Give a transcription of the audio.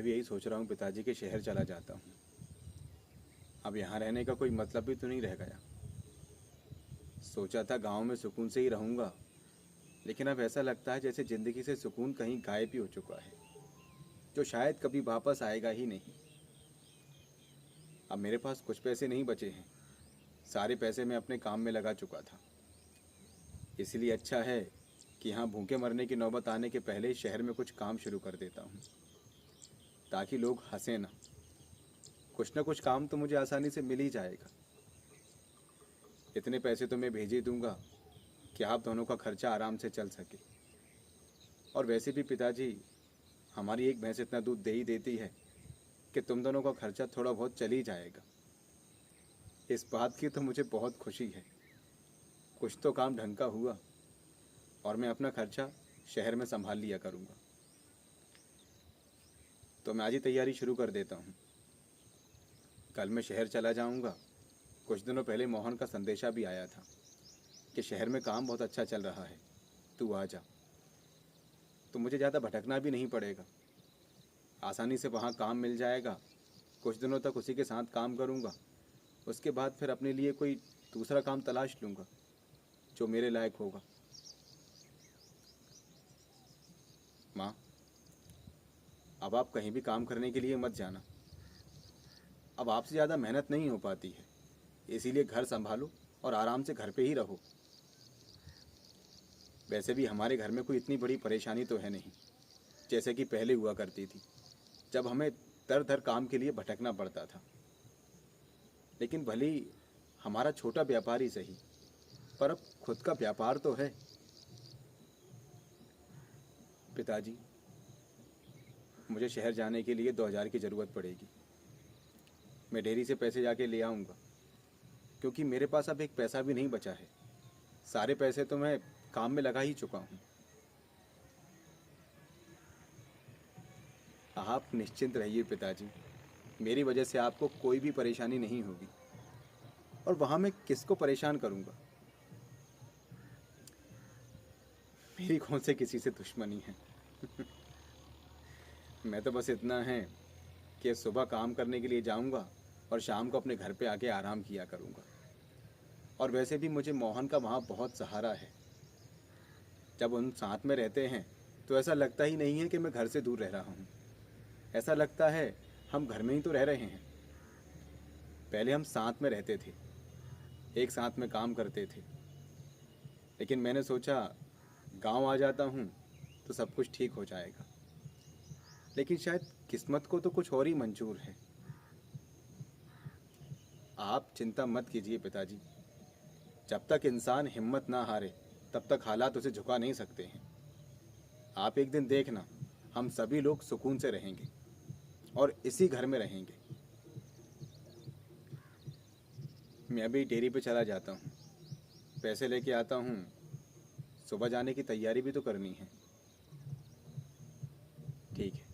मैं भी यही सोच रहा हूँ पिताजी के शहर चला जाता हूँ। अब यहाँ रहने का कोई मतलब भी तो नहीं रह गया। सोचा था गांव में सुकून से ही रहूँगा, लेकिन अब ऐसा लगता है जैसे ज़िंदगी से सुकून कहीं गायब ही हो चुका है, जो शायद कभी वापस आएगा ही नहीं। अब मेरे पास कुछ पैसे नहीं बचे हैं। सारे पैसे मैं अपने काम में लगा चुका था। इसलिए अच्छा है कि यहाँ भूखे मरने की नौबत आने के पहले ही शहर में कुछ काम शुरू कर देता हूँ, ताकि लोग हंसे ना। कुछ ना कुछ काम तो मुझे आसानी से मिल ही जाएगा। इतने पैसे तो मैं भेज ही दूंगा कि आप दोनों का खर्चा आराम से चल सके। और वैसे भी पिताजी, हमारी एक भैंस इतना दूध दे ही देती है कि तुम दोनों का खर्चा थोड़ा बहुत चल ही जाएगा। इस बात की तो मुझे बहुत खुशी है। कुछ तो काम ढंग का हुआ और मैं अपना खर्चा शहर में संभाल लिया करूँगा। तो मैं आज ही तैयारी शुरू कर देता हूँ। कल मैं शहर चला जाऊँगा। कुछ दिनों पहले मोहन का संदेशा भी आया था कि शहर में काम बहुत अच्छा चल रहा है, तू आ जा। तो मुझे ज़्यादा भटकना भी नहीं पड़ेगा, आसानी से वहाँ काम मिल जाएगा। कुछ दिनों तक उसी के साथ काम करूँगा, उसके बाद फिर अपने लिए कोई दूसरा काम तलाश लूँगा जो मेरे लायक होगा। माँ, अब आप कहीं भी काम करने के लिए मत जाना। अब आपसे ज़्यादा मेहनत नहीं हो पाती है, इसीलिए घर संभालो और आराम से घर पे ही रहो। वैसे भी हमारे घर में कोई इतनी बड़ी परेशानी तो है नहीं, जैसे कि पहले हुआ करती थी, जब हमें दर दर काम के लिए भटकना पड़ता था। लेकिन भले ही हमारा छोटा व्यापार ही सही, पर अब खुद का व्यापार तो है। पिताजी, मुझे शहर जाने के लिए 2000 की ज़रूरत पड़ेगी। मैं डेयरी से पैसे जाके ले आऊँगा, क्योंकि मेरे पास अब एक पैसा भी नहीं बचा है। सारे पैसे तो मैं काम में लगा ही चुका हूँ। आप निश्चिंत रहिए पिताजी, मेरी वजह से आपको कोई भी परेशानी नहीं होगी। और वहाँ मैं किसको परेशान करूँगा? मेरी कौन से किसी से दुश्मनी है। मैं तो बस इतना है कि सुबह काम करने के लिए जाऊँगा और शाम को अपने घर पे आके आराम किया करूँगा। और वैसे भी मुझे मोहन का वहाँ बहुत सहारा है। जब उन साथ में रहते हैं तो ऐसा लगता ही नहीं है कि मैं घर से दूर रह रहा हूँ। ऐसा लगता है हम घर में ही तो रह रहे हैं। पहले हम साथ में रहते थे, एक साथ में काम करते थे, लेकिन मैंने सोचा गांव आ जाता हूँ तो सब कुछ ठीक हो जाएगा। लेकिन शायद किस्मत को तो कुछ और ही मंजूर है। आप चिंता मत कीजिए पिताजी। जब तक इंसान हिम्मत ना हारे तब तक हालात उसे झुका नहीं सकते हैं। आप एक दिन देखना, हम सभी लोग सुकून से रहेंगे और इसी घर में रहेंगे। मैं अभी डेयरी पे चला जाता हूँ, पैसे लेके आता हूँ। सुबह जाने की तैयारी भी तो करनी है। ठीक है।